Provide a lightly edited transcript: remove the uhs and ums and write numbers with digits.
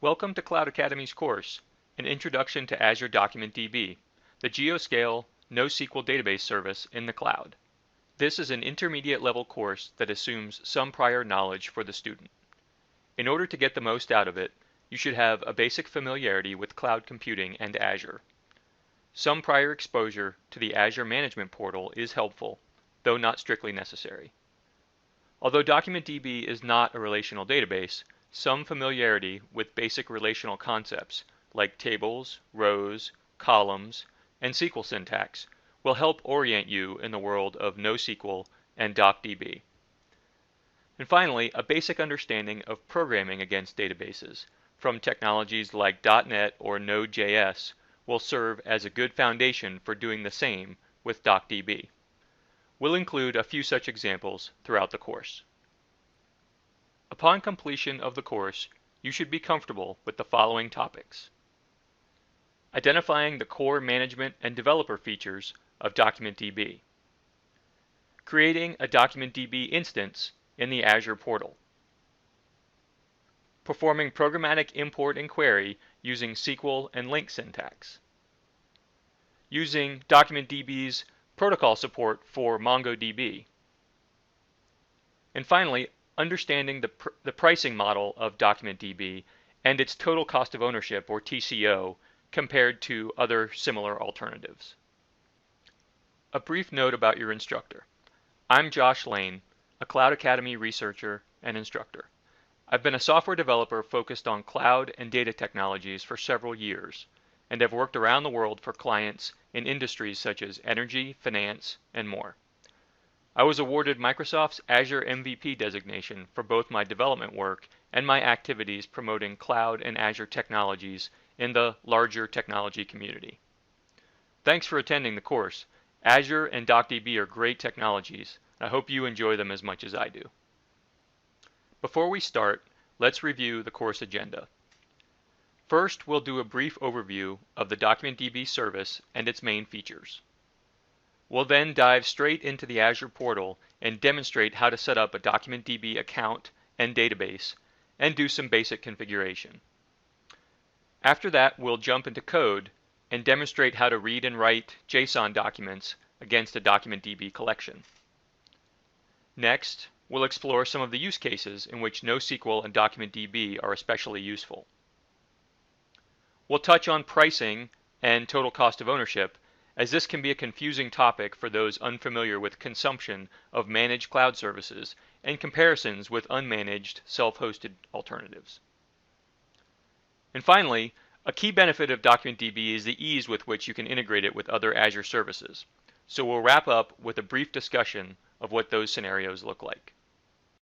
Welcome to Cloud Academy's course, An Introduction to Azure DocumentDB, the geoscale NoSQL database service in the cloud. This is an intermediate level course that assumes some prior knowledge for the student. In order to get the most out of it, you should have a basic familiarity with cloud computing and Azure. Some prior exposure to the Azure Management Portal is helpful, though not strictly necessary. Although DocumentDB is not a relational database, some familiarity with basic relational concepts like tables, rows, columns, and SQL syntax will help orient you in the world of NoSQL and DocDB. And finally, a basic understanding of programming against databases from technologies like .NET or Node.js will serve as a good foundation for doing the same with DocDB. We'll include a few such examples throughout the course. Upon completion of the course, you should be comfortable with the following topics: identifying the core management and developer features of DocumentDB, creating a DocumentDB instance in the Azure portal, performing programmatic import and query using SQL and LINQ syntax, using DocumentDB's protocol support for MongoDB, and finally, understanding the pricing model of DocumentDB and its total cost of ownership, or TCO, compared to other similar alternatives. A brief note about your instructor. I'm Josh Lane, a Cloud Academy researcher and instructor. I've been a software developer focused on cloud and data technologies for several years, and have worked around the world for clients in industries such as energy, finance, and more. I was awarded Microsoft's Azure MVP designation for both my development work and my activities promoting cloud and Azure technologies in the larger technology community. Thanks for attending the course. Azure and DocDB are great technologies. I hope you enjoy them as much as I do. Before we start, let's review the course agenda. First, we'll do a brief overview of the DocumentDB service and its main features. We'll then dive straight into the Azure portal and demonstrate how to set up a DocumentDB account and database, and do some basic configuration. After that, we'll jump into code and demonstrate how to read and write JSON documents against a DocumentDB collection. Next, we'll explore some of the use cases in which NoSQL and DocumentDB are especially useful. We'll touch on pricing and total cost of ownership, as this can be a confusing topic for those unfamiliar with consumption of managed cloud services and comparisons with unmanaged self-hosted alternatives. And finally, a key benefit of DocumentDB is the ease with which you can integrate it with other Azure services. So we'll wrap up with a brief discussion of what those scenarios look like.